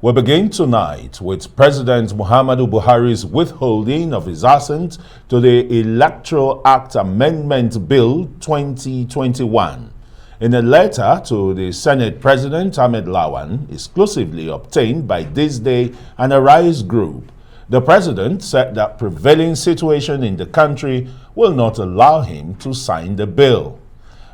We begin tonight with President Muhammadu Buhari's withholding of his assent to the Electoral Act Amendment Bill 2021. In a letter to the Senate President Ahmed Lawan, exclusively obtained by This Day and Arise Group, the President said that prevailing situation in the country will not allow him to sign the bill.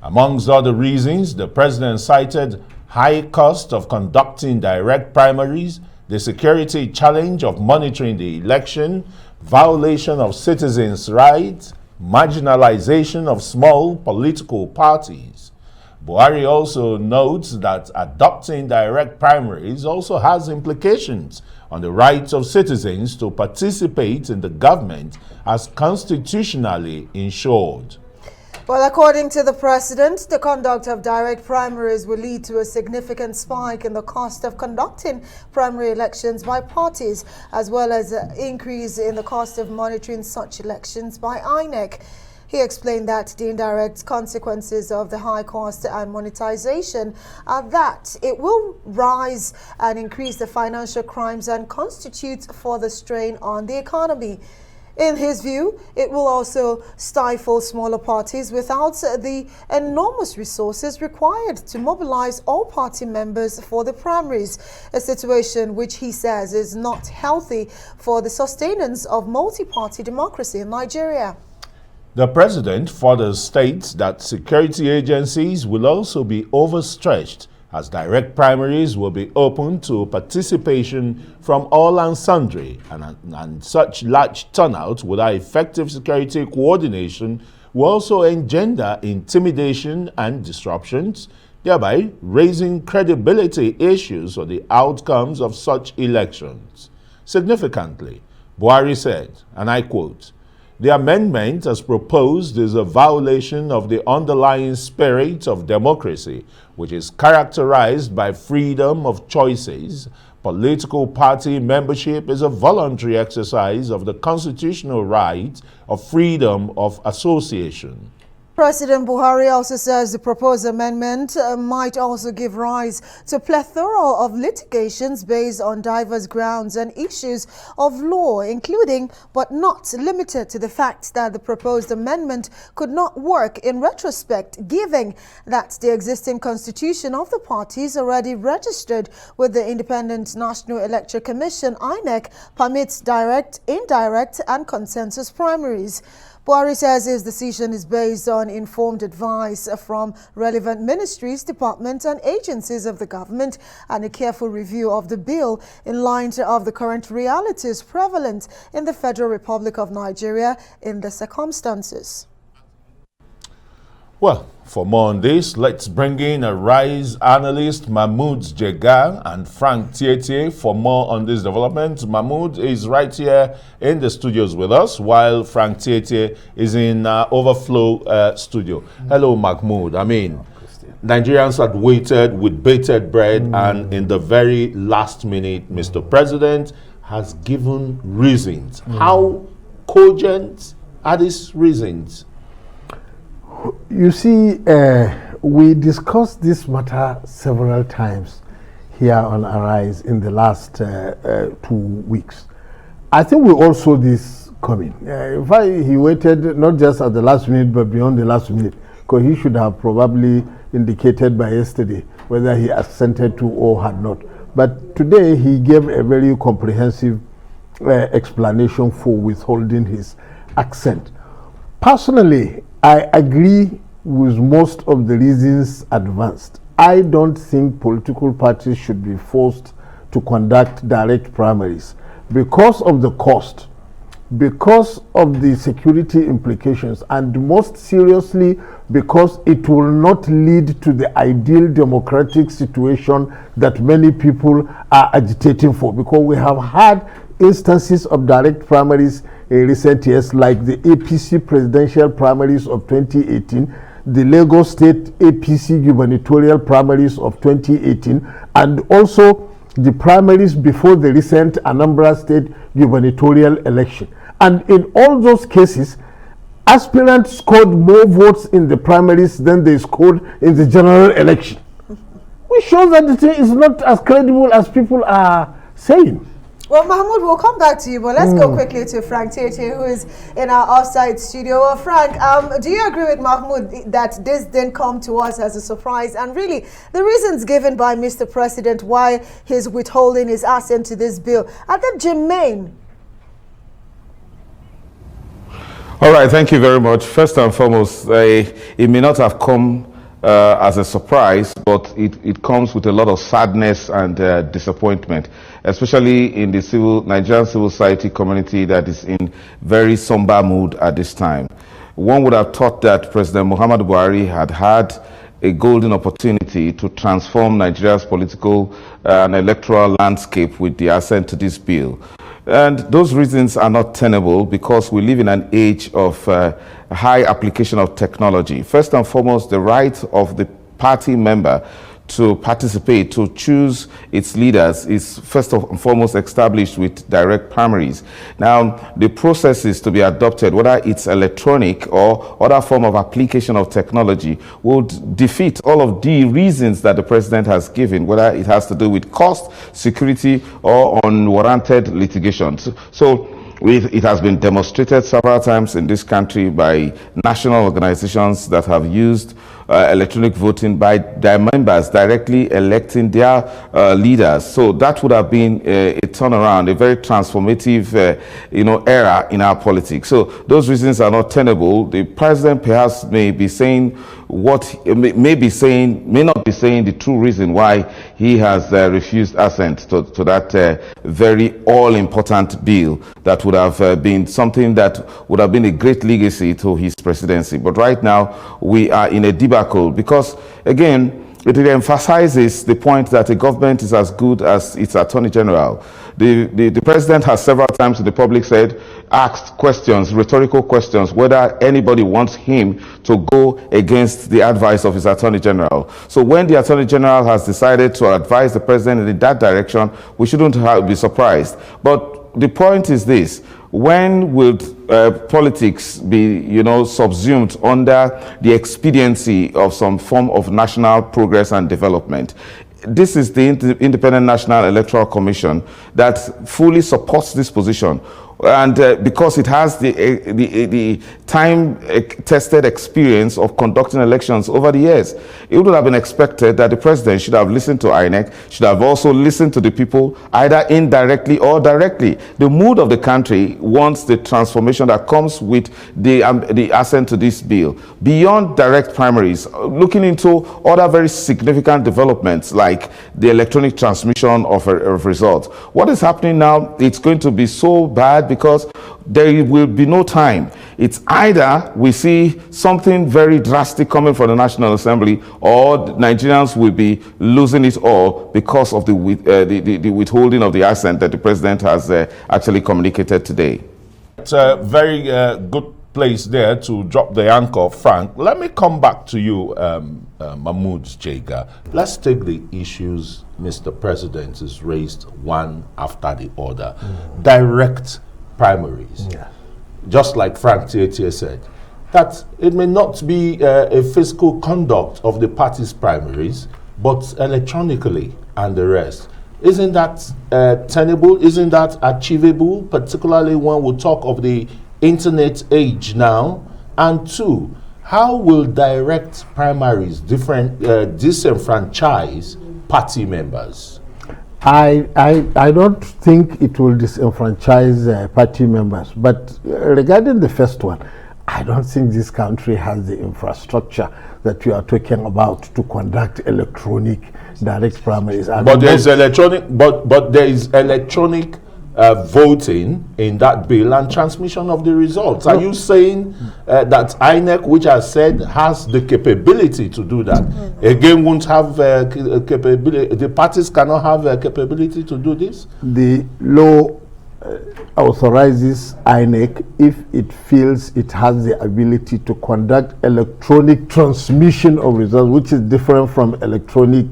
Amongst other reasons, the President cited high cost of conducting direct primaries, the security challenge of monitoring the election, violation of citizens' rights, marginalization of small political parties. Buhari also notes that adopting direct primaries also has implications on the rights of citizens to participate in the government as constitutionally ensured. Well, according to the President, the conduct of direct primaries will lead to a significant spike in the cost of conducting primary elections by parties, as well as an increase in the cost of monitoring such elections by INEC. He explained that the indirect consequences of the high cost and monetization are that it will rise and increase the financial crimes and constitute further strain on the economy. In his view, it will also stifle smaller parties without the enormous resources required to mobilize all party members for the primaries, a situation which he says is not healthy for the sustenance of multi-party democracy in Nigeria. The President further states that security agencies will also be overstretched as direct primaries will be open to participation from all and sundry, and such large turnout without effective security coordination will also engender intimidation and disruptions, thereby raising credibility issues on the outcomes of such elections. Significantly, Buhari said, and I quote, "The amendment as proposed is a violation of the underlying spirit of democracy, which is characterized by freedom of choices. Political party membership is a voluntary exercise of the constitutional right of freedom of association." President Buhari also says the proposed amendment might also give rise to a plethora of litigations based on diverse grounds and issues of law, including but not limited to the fact that the proposed amendment could not work in retrospect, given that the existing constitution of the parties already registered with the Independent National Electoral Commission, INEC, permits direct, indirect, and consensus primaries. Buhari says his decision is based on informed advice from relevant ministries, departments, and agencies of the government and a careful review of the bill in light of the current realities prevalent in the Federal Republic of Nigeria in the circumstances. Well, for more on this, let's bring in Arise analyst Mahmud Jega and Frank Tietie for more on this development. Mahmud is right here in the studios with us, while Frank Tietie is in Overflow studio. Hello, Mahmud. I mean, Nigerians had waited with bated breath, and in the very last minute, Mr. President has given reasons. How cogent are these reasons? You see, we discussed this matter several times here on Arise in the last 2 weeks. I think we all saw this coming. In fact, he waited not just at the last minute, but beyond the last minute, because he should have probably indicated by yesterday whether he assented to or had not. But today, he gave a very comprehensive explanation for withholding his assent. Personally, I agree with most of the reasons advanced. I don't think political parties should be forced to conduct direct primaries because of the cost, because of the security implications, and most seriously because it will not lead to the ideal democratic situation that many people are agitating for. Because we have had instances of direct primaries in recent years, like the APC presidential primaries of 2018, the Lagos State APC gubernatorial primaries of 2018, and also the primaries before the recent Anambra State gubernatorial election. And in all those cases, aspirants scored more votes in the primaries than they scored in the general election. We This shows that the thing is not as credible as people are saying. Well, Mahmud, we'll come back to you, but let's go quickly to Frank Tietie, who is in our offsite studio. Well, Frank, do you agree with Mahmud that this didn't come to us as a surprise? And really, the reasons given by Mr. President why he's withholding his assent to this bill, are they germane? All right, thank you very much. First and foremost, it may not have come as a surprise, but it comes with a lot of sadness and disappointment, especially in the Nigerian civil society community that is in very somber mood at this time. One would have thought that President Muhammadu Buhari had a golden opportunity to transform Nigeria's political and electoral landscape with the assent to this bill. And those reasons are not tenable because we live in an age of high application of technology. First and foremost, the right of the party member to participate, to choose its leaders, is first and foremost established with direct primaries. Now, the processes to be adopted, whether it's electronic or other form of application of technology, would defeat all of the reasons that the president has given, whether it has to do with cost, security, or unwarranted litigation. So it has been demonstrated several times in this country by national organizations that have used electronic voting by their members directly electing their leaders. So that would have been a turnaround, a very transformative era in our politics. So those reasons are not tenable. The president perhaps may be saying may not be saying the true reason why he has refused assent to that very all-important bill that would have been something that would have been a great legacy to his presidency. But right now we are in a debacle because, again, it emphasizes the point that a government is as good as its attorney general. The president has several times to the public asked questions, rhetorical questions, whether anybody wants him to go against the advice of his attorney general. So when the attorney general has decided to advise the president in that direction, we shouldn't be surprised. But the point is this: when will politics be, subsumed under the expediency of some form of national progress and development? This is the Independent National Electoral Commission that fully supports this position. And because it has the time-tested experience of conducting elections over the years, it would have been expected that the president should have listened to INEC, should have also listened to the people, either indirectly or directly. The mood of the country wants the transformation that comes with the assent to this bill. Beyond direct primaries, looking into other very significant developments like the electronic transmission of results. What is happening now, it's going to be so bad because there will be no time. It's either we see something very drastic coming from the National Assembly, or Nigerians will be losing it all because of the withholding of the assent that the president has actually communicated today. It's a very good place there to drop the anchor, Frank. Let me come back to you, Mahmud Jega. Let's take the issues Mr. President has raised one after the other. Direct primaries. Yeah. Just like Frank Tietie said, that it may not be a fiscal conduct of the party's primaries, but electronically and the rest. Isn't that tenable? Isn't that achievable? Particularly when we talk of the internet age now. And two, how will direct primaries disenfranchise party members? I don't think it will disenfranchise party members. But regarding the first one, I don't think this country has the infrastructure that you are talking about to conduct electronic direct primaries. But there is electronic, but there is electronic voting in that bill and transmission of the results. Are you saying that INEC, which I said has the capability to do that, again won't have capability? The parties cannot have a capability to do this? The law authorizes INEC if it feels it has the ability to conduct electronic transmission of results, which is different from electronic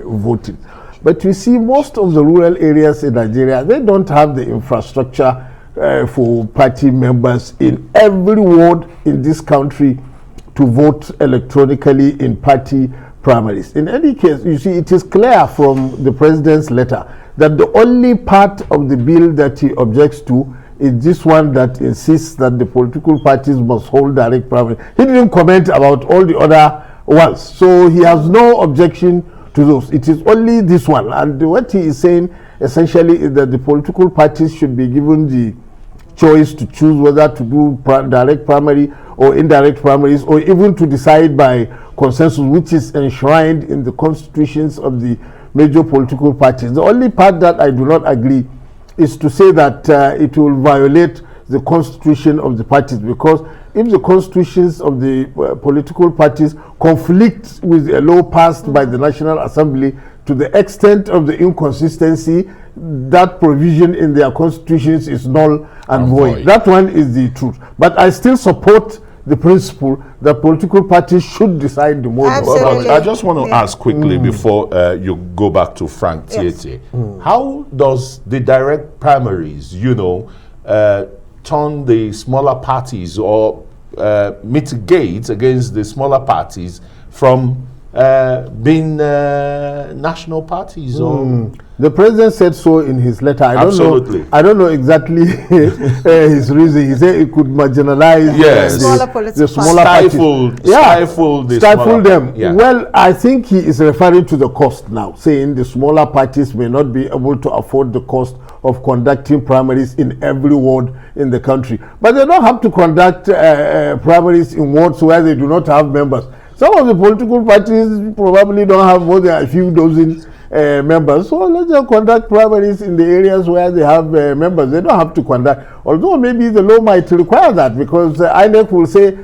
voting. But you see, most of the rural areas in Nigeria, they don't have the infrastructure for party members in every ward in this country to vote electronically in party primaries. In any case, you see, it is clear from the president's letter that the only part of the bill that he objects to is this one that insists that the political parties must hold direct primaries. He didn't comment about all the other ones, so he has no objection to those. It is only this one, and what he is saying essentially is that the political parties should be given the choice to choose whether to do direct primary or indirect primaries, or even to decide by consensus, which is enshrined in the constitutions of the major political parties. The only part that I do not agree is to say that it will violate the constitution of the parties, because if the constitutions of the political parties conflict with a law passed by the National Assembly to the extent of the inconsistency, that provision in their constitutions is null and void. That one is the truth. But I still support the principle that political parties should decide the mode. Absolutely. I just want to ask quickly before you go back to Frank Tietie. How does the direct primaries, turn the smaller parties or mitigate against the smaller parties from being national parties? Or the president said so in his letter. I don't know exactly his reason. He said it could marginalize the smaller parties. Stifle them. Yeah. Well, I think he is referring to the cost now, saying the smaller parties may not be able to afford the cost of conducting primaries in every ward in the country. But they don't have to conduct primaries in wards where they do not have members. Some of the political parties probably don't have more than a few dozen members. So let them conduct primaries in the areas where they have members. They don't have to conduct. Although maybe the law might require that, because INEC will say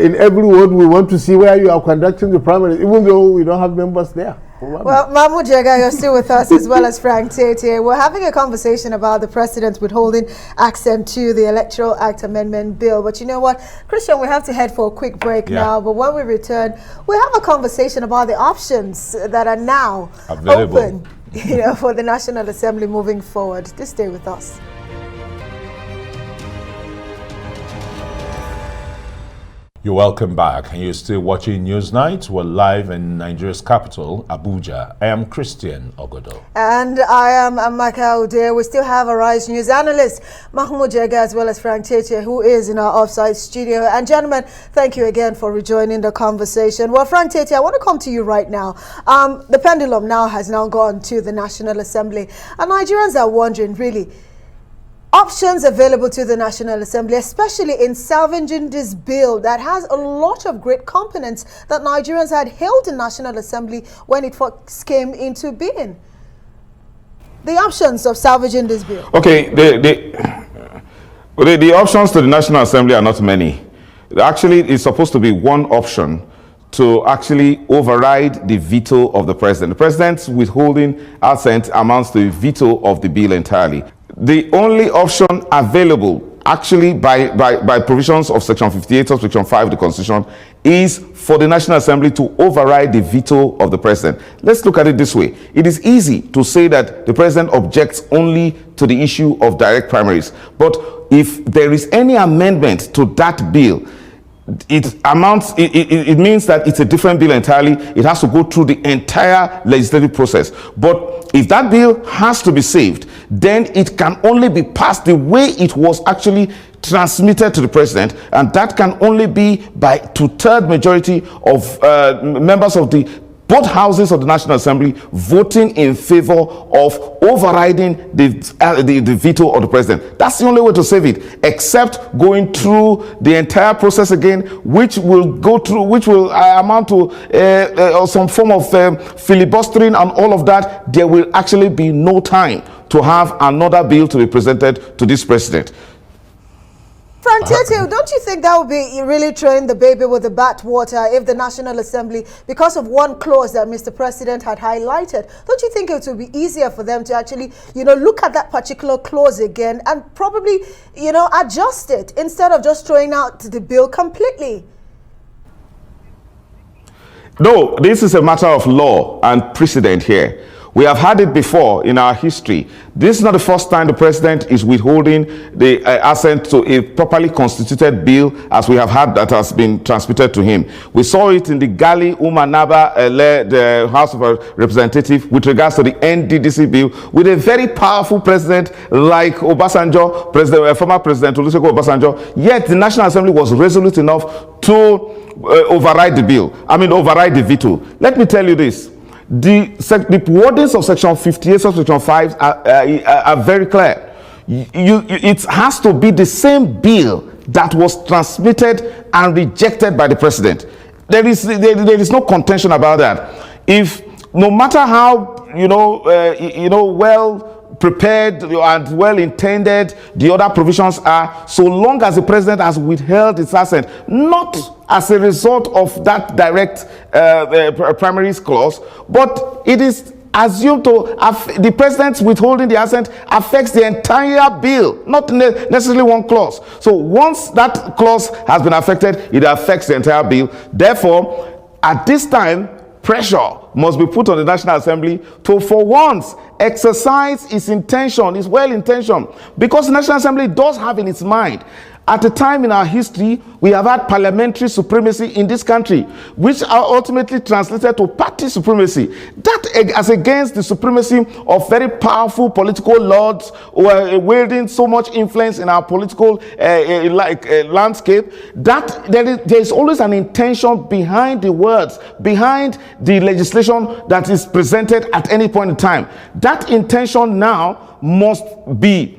in every ward we want to see where you are conducting the primaries, even though we don't have members there. Well, Mahmud Jega, you're still with us, as well as Frank Tietie. We're having a conversation about the president's withholding accent to the Electoral Act Amendment Bill. But you know what, Christian, we have to head for a quick break now. But when we return, we'll have a conversation about the options that are now available, open, for the National Assembly moving forward. Just stay with us. You're welcome back, and you're still watching Newsnight. We're live in Nigeria's capital, Abuja. I am Christian Ogodo. And I am Amaka Ude. We still have Arise News analyst Mahmud Jega, as well as Frank Tietie, who is in our offsite studio. And gentlemen, thank you again for rejoining the conversation. Well, Frank Tietie, I want to come to you right now. The pendulum has gone to the National Assembly, and Nigerians are wondering, really, options available to the National Assembly, especially in salvaging this bill that has a lot of great components that Nigerians had hailed the National Assembly when it first came into being. The options of salvaging this bill. Okay, the options to the National Assembly are not many. Actually, it's supposed to be one option to actually override the veto of the president. The president's withholding assent amounts to a veto of the bill entirely. The only option available, actually by provisions of Section 58 of Section 5 of the Constitution, is for the National Assembly to override the veto of the president. Let's look at it this way. It is easy to say that the president objects only to the issue of direct primaries. But if there is any amendment to that bill, it means that it's a different bill entirely. It has to go through the entire legislative process. But if that bill has to be saved, then it can only be passed the way it was actually transmitted to the president, and that can only be by 2/3 majority of members of both houses of the National Assembly voting in favor of overriding the veto of the president. That's the only way to save it, except going through the entire process again, which will amount to some form of filibustering and all of that. There will actually be no time to have another bill to be presented to this president. Frank Tietie, don't you think that would be really throwing the baby with the bathwater if the National Assembly, because of one clause that Mr. President had highlighted, don't you think it would be easier for them to actually, look at that particular clause again and probably, adjust it instead of just throwing out the bill completely? No, this is a matter of law and precedent here. We have had it before in our history. This is not the first time the president is withholding the assent to a properly constituted bill, as we have had that has been transmitted to him. We saw it in the Gali Umanaba the House of Representatives with regards to the NDDC bill, with a very powerful president like Obasanjo, former President Olusegun Obasanjo. Yet the National Assembly was resolute enough to override the bill. Override the veto. Let me tell you this. The wordings of Section 58, Section 5 are very clear. It has to be the same bill that was transmitted and rejected by the president. There is no contention about that. If no matter how well prepared and well intended the other provisions are, so long as the president has withheld its assent, not as a result of that direct primaries clause, but it is assumed to the president's withholding the assent affects the entire bill, not necessarily one clause. So once that clause has been affected, it affects the entire bill. Therefore, at this time, pressure must be put on the National Assembly to, for once, exercise its intention, its well-intention, because the National Assembly does have in its mind, at a time in our history, we have had parliamentary supremacy in this country, which are ultimately translated to party supremacy. That as against the supremacy of very powerful political lords who are wielding so much influence in our political landscape, that there is always an intention behind the words, behind the legislation that is presented at any point in time. That intention now must be,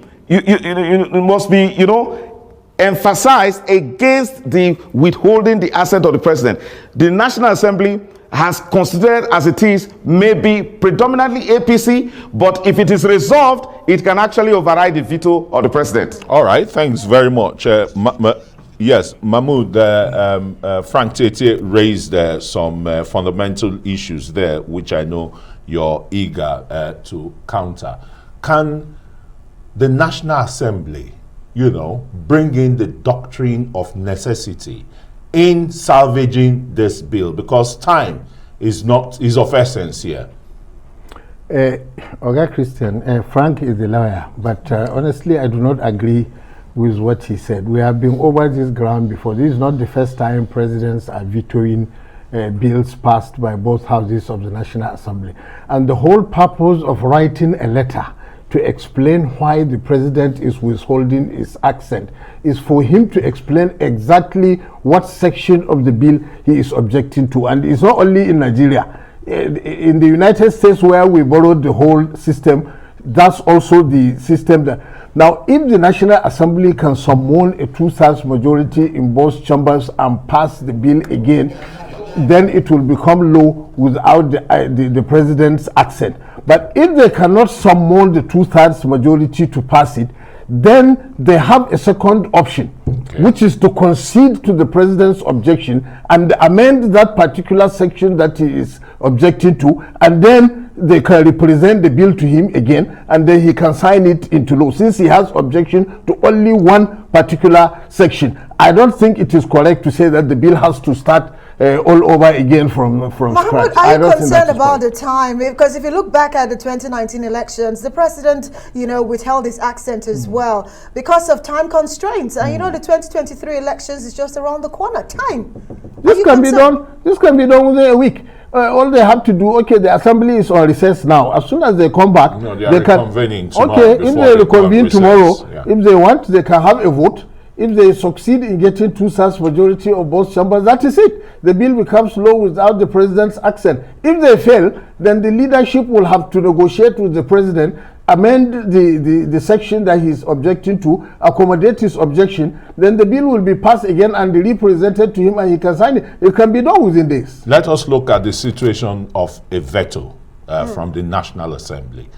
emphasized against the withholding the assent of the president. The National Assembly has considered as it is, maybe predominantly APC, but if it is resolved, it can actually override the veto of the president. All right, thanks very much. Yes, Mahmud, Frank Tietie raised some fundamental issues there, which I know you're eager to counter. Can the National Assembly, bring in the doctrine of necessity in salvaging this bill, because time is of essence here? Okay, Christian, Frank is the lawyer, but honestly, I do not agree with what he said. We have been over this ground before. This is not the first time presidents are vetoing bills passed by both houses of the National Assembly. And the whole purpose of writing a letter to explain why the president is withholding his assent is for him to explain exactly what section of the bill he is objecting to. And it's not only in Nigeria. In the United States, where we borrowed the whole system, that's also the system that. Now, if the National Assembly can summon a 2/3 majority in both chambers and pass the bill again, then it will become law without the president's assent. But if they cannot summon the 2/3 majority to pass it, then they have a second option, which is to concede to the president's objection and amend that particular section that he is objecting to, and then they can represent the bill to him again, and then he can sign it into law, since he has objection to only one particular section. I don't think it is correct to say that the bill has to start all over again from Mahmud, scratch. are you concerned about the time? Because if you look back at the 2019 elections, the president, withheld his assent as well because of time constraints. And the 2023 elections is just around the corner. Time. This can be done. This can be done within a week. All they have to do, the assembly is on recess now. As soon as they come back, they can reconvene tomorrow. If they reconvene tomorrow, if they want, they can have a vote. If they succeed in getting 2/3 majority of both chambers, that is it. The bill becomes law without the president's assent. If they fail, then the leadership will have to negotiate with the president, amend the section that he's objecting to, accommodate his objection, then the bill will be passed again and represented to him, and he can sign it. It can be done within days. Let us look at the situation of a veto from the National Assembly.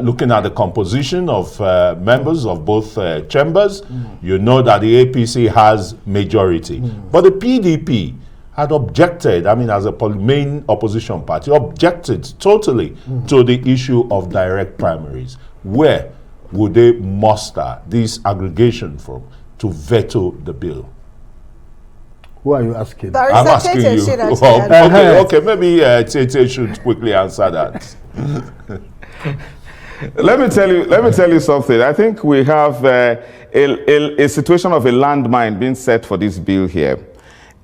Looking at the composition of members of both chambers, you know that the APC has majority. But the PDP had objected, as a main opposition party, objected totally to the issue of direct primaries. Where would they muster this aggregation from to veto the bill? Who are you asking? I'm asking Tietie you. should answer Well, that. okay, maybe Tietie should quickly answer that. Let me tell you something. I think we have a situation of a landmine being set for this bill here.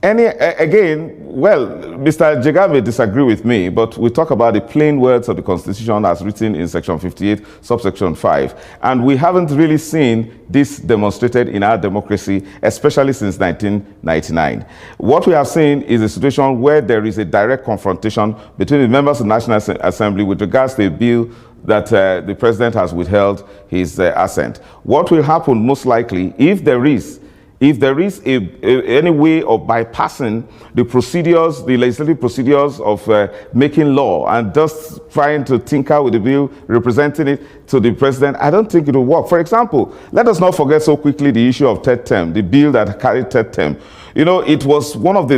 Again, well, Mr. Jega may disagree with me, but we talk about the plain words of the Constitution as written in Section 58, subsection 5. And we haven't really seen this demonstrated in our democracy, especially since 1999. What we have seen is a situation where there is a direct confrontation between the members of the National Assembly with regards to a bill that the president has withheld his assent. What will happen most likely, if there is any way of bypassing the procedures, the legislative procedures of making law and just trying to tinker with the bill, representing it to the president, I don't think it will work. For example, let us not forget so quickly the issue of third term, the bill that carried third term. You know, it was one of the,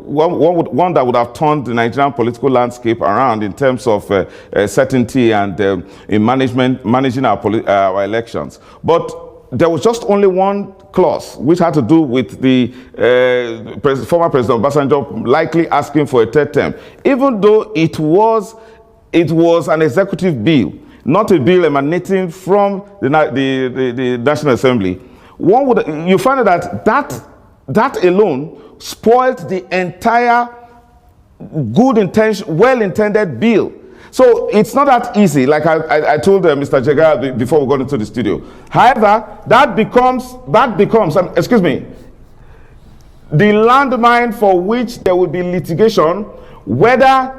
one that would have turned the Nigerian political landscape around in terms of certainty and in managing our elections. But there was just only one clause which had to do with the former President Obasanjo likely asking for a third term, even though it was an executive bill, not a bill emanating from the National Assembly. You find that alone spoiled the entire well-intended bill. So it's not that easy, like I told Mr. Jega before we got into the studio. However, that becomes, excuse me, the landmine for which there will be litigation, whether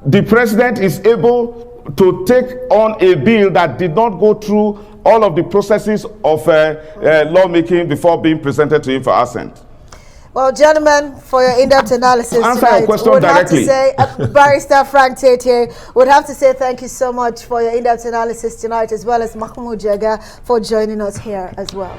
the president is able to take on a bill that did not go through all of the processes of lawmaking before being presented to him for assent. Well, gentlemen, for your in-depth analysis tonight, would have to say, Barrister Frank Tietie, would have to say thank you so much for your in-depth analysis tonight, as well as Mahmud Jega for joining us here as well.